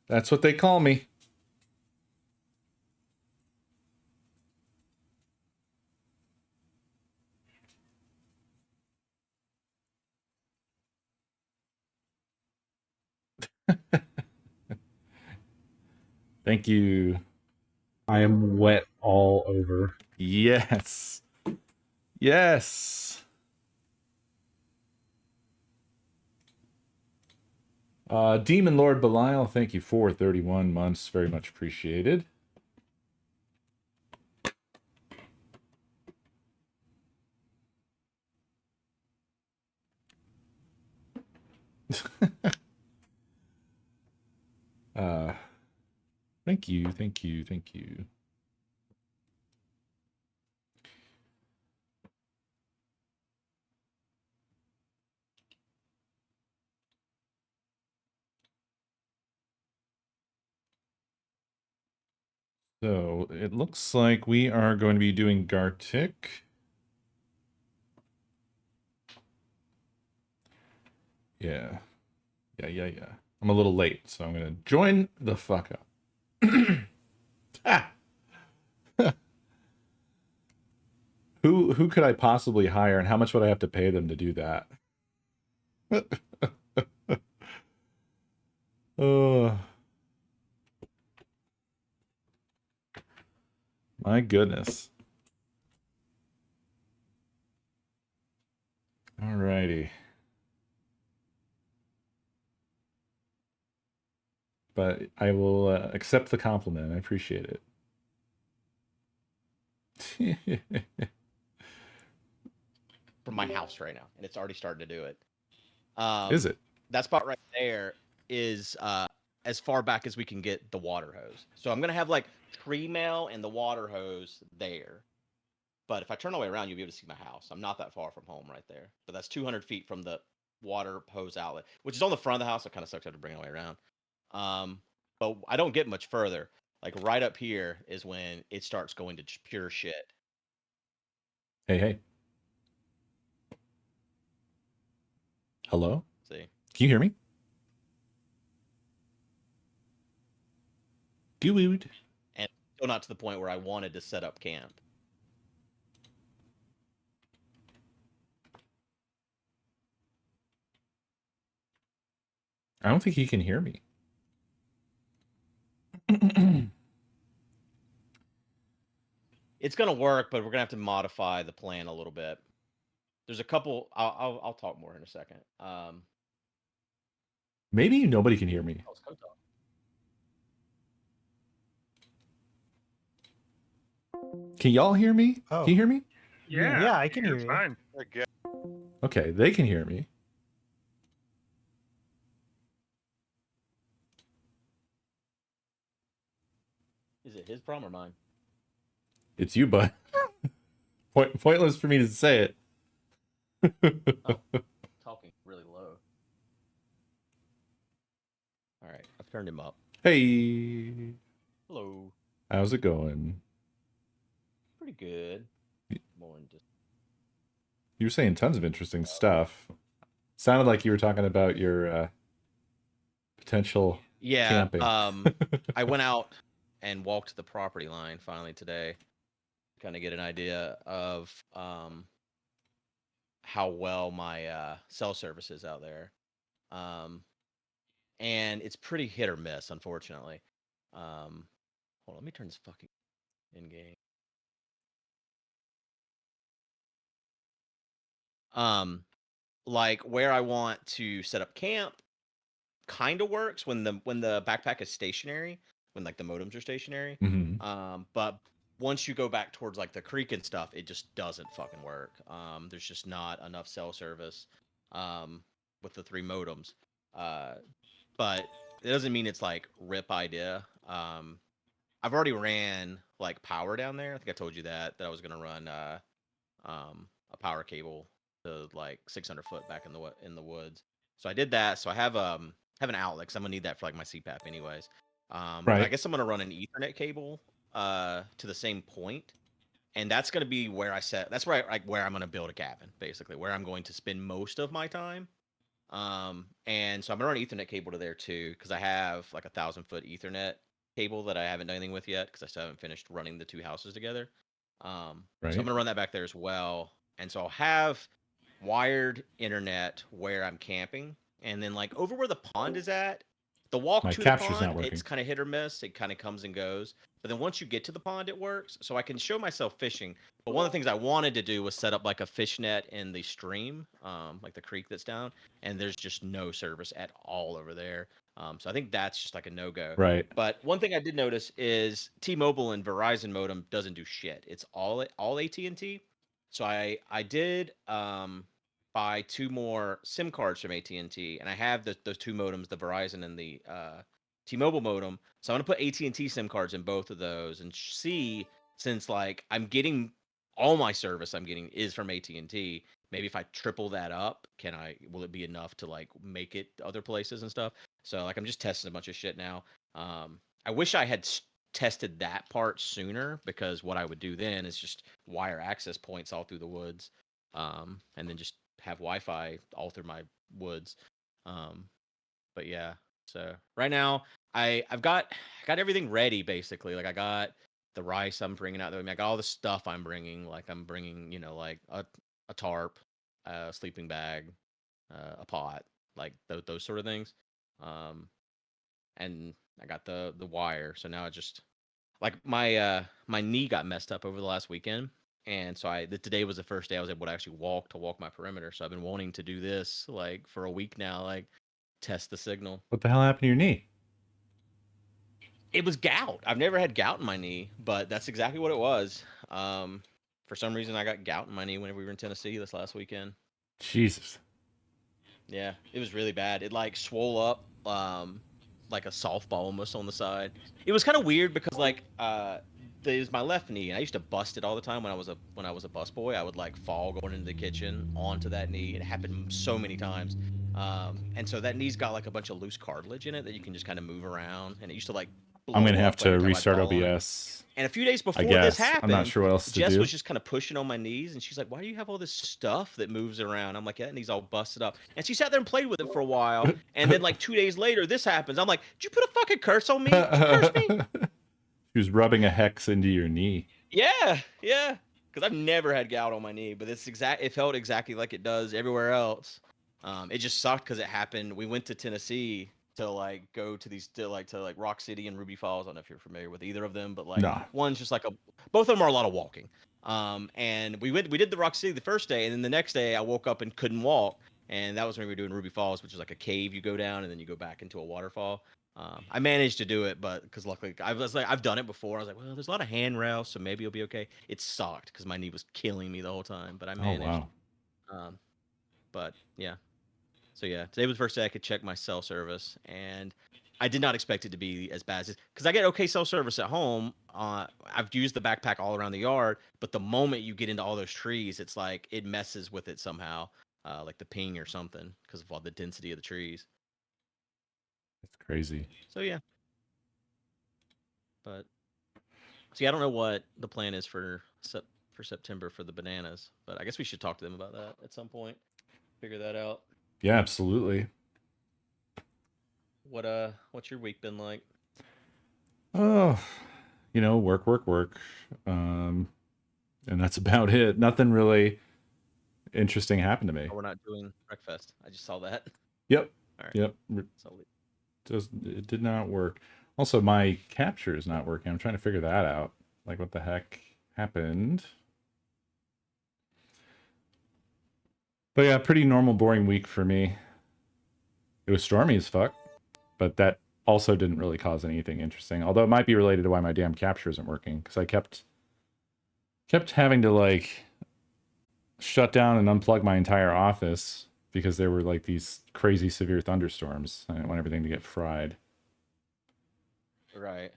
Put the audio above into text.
That's what they call me. Thank you. I am wet all over. Yes. Yes. Demon Lord Belial, thank you for 31 months. Very much appreciated. Thank you, thank you, thank you. So it looks like we are going to be doing Gartic. Yeah. Yeah. I'm a little late, so I'm going to join the fuck up. Ah! Who could I possibly hire, and how much would I have to pay them to do that? Oh, my goodness. Alrighty. But I will accept the compliment. I appreciate it. From my house right now, and it's already starting to do it. Is it? That spot right there is as far back as we can get the water hose. So I'm gonna have like tree mail and the water hose there. But if I turn all the way around, you'll be able to see my house. I'm not that far from home right there. But that's 200 feet from the water hose outlet, which is on the front of the house. It kind of sucks to have to bring it all the way around. But I don't get much further. Like right up here is when it starts going to pure shit. Hey. Hello? See? Can you hear me? Good. And still not to the point where I wanted to set up camp. I don't think he can hear me. It's gonna work, but we're gonna have to modify the plan a little bit. There's a couple. I'll talk more in a second. Maybe nobody can hear me. Can y'all hear me? Oh. Can you hear me? Yeah, I can hear you. Fine. Okay, they can hear me. Is it his problem or mine? It's you, bud. Pointless for me to say it. Oh, talking really low. All right, I've turned him up. Hey. Hello. How's it going? Pretty good. More than just. You were saying tons of interesting stuff. Sounded like you were talking about your potential camping. I went out and walked the property line finally today, kind of get an idea of how well my cell service is out there, and it's pretty hit or miss, unfortunately. Hold on, let me turn this fucking in game. Like where I want to set up camp kind of works when the backpack is stationary, when like the modems are stationary. Mm-hmm. But once you go back towards like the creek and stuff, it just doesn't fucking work. There's just not enough cell service with the 3 modems. But it doesn't mean it's like rip idea. I've already ran like power down there. I think I told you that I was gonna run a power cable to like 600 foot back in the woods. So I did that. So I have an outlet because I'm gonna need that for like my CPAP anyways. But I guess I'm gonna run an Ethernet cable to the same point, and that's gonna be where I set. That's where where I'm gonna build a cabin, basically, where I'm going to spend most of my time. And so I'm gonna run an Ethernet cable to there too, because I have like 1,000-foot Ethernet cable that I haven't done anything with yet, because I still haven't finished running the two houses together. So I'm gonna run that back there as well, and so I'll have wired internet where I'm camping, and then like over where the pond is at, the walk to the pond, it's kind of hit or miss. It kind of comes and goes. But then once you get to the pond, it works. So I can show myself fishing. But one of the things I wanted to do was set up like a fish net in the stream, like the creek that's down, and there's just no service at all over there. So I think that's just like a no-go. Right. But one thing I did notice is T-Mobile and Verizon modem doesn't do shit. It's all AT&T. So I did buy 2 more SIM cards from AT&T, and I have those 2 modems, the Verizon and the T-Mobile modem. So I'm gonna put AT&T SIM cards in both of those and see, since like I'm getting all my service I'm getting is from AT&T. Maybe if I triple that up, will it be enough to like make it other places and stuff? So like I'm just testing a bunch of shit now. I wish I had tested that part sooner, because what I would do then is just wire access points all through the woods, and then just have Wi-Fi all through my woods. But yeah, so right now I've got everything ready basically. Like I got the rice I'm bringing out there. I mean, I got all the stuff I'm bringing. Like I'm bringing, like a tarp, a sleeping bag, a pot, like those sort of things. And I got the wire. So now I just like my knee got messed up over the last weekend. And so today was the first day I was able to actually walk my perimeter. So I've been wanting to do this like for a week now, like test the signal. What the hell happened to your knee? It was gout. I've never had gout in my knee, but that's exactly what it was. For some reason I got gout in my knee whenever we were in Tennessee this last weekend. Jesus. Yeah, it was really bad. It like swole up like a softball almost on the side. It was kind of weird because like it was my left knee, and I used to bust it all the time when I was a busboy. I would like fall going into the kitchen onto that knee. It happened so many times. And so that knee's got like a bunch of loose cartilage in it that you can just kind of move around, and it used to like blow I'm gonna have up to every time I'd restart fall on it. OBS. And a few days before this happened, I'm not sure what else to Jess do. was just kind of pushing on my knees, and she's like, "Why do you have all this stuff that moves around?" I'm like, "Yeah, knee's all busted up." And she sat there and played with it for a while, and then like 2 days later, this happens. I'm like, "Did you put a fucking curse on me? Did you curse me?" She was rubbing a hex into your knee. Yeah, because I've never had gout on my knee, but it felt exactly like it does everywhere else. It just sucked because it happened. We went to Tennessee to like go to these to Rock City and Ruby Falls. I don't know if you're familiar with either of them, but like one's just like both of them are a lot of walking. And we did the Rock City the first day, and then the next day I woke up and couldn't walk, and that was when we were doing Ruby Falls, which is like a cave you go down and then you go back into a waterfall. I managed to do it, but because luckily I was like, I've done it before. I was like, well, there's a lot of handrails, so maybe it'll be okay. It sucked because my knee was killing me the whole time, but I managed. Oh, wow. But yeah. So yeah, today was the first day I could check my cell service, and I did not expect it to be as bad as, because I get okay cell service at home. I've used the backpack all around the yard, but the moment you get into all those trees, it's like it messes with it somehow, like the ping or something, because of all the density of the trees. It's crazy. So yeah. But see, I don't know what the plan is for September for the bananas, but I guess we should talk to them about that at some point. Figure that out. Yeah, absolutely. What's your week been like? Oh, work. And that's about it. Nothing really interesting happened to me. Oh, we're not doing Wreckfest. I just saw that. Yep. All right. Yep. It did not work. Also, my capture is not working. I'm trying to figure that out. Like, what the heck happened? But yeah, pretty normal, boring week for me. It was stormy as fuck, but that also didn't really cause anything interesting. Although it might be related to why my damn capture isn't working, because I kept having to like shut down and unplug my entire office because there were like these crazy severe thunderstorms. I didn't want everything to get fried. Right.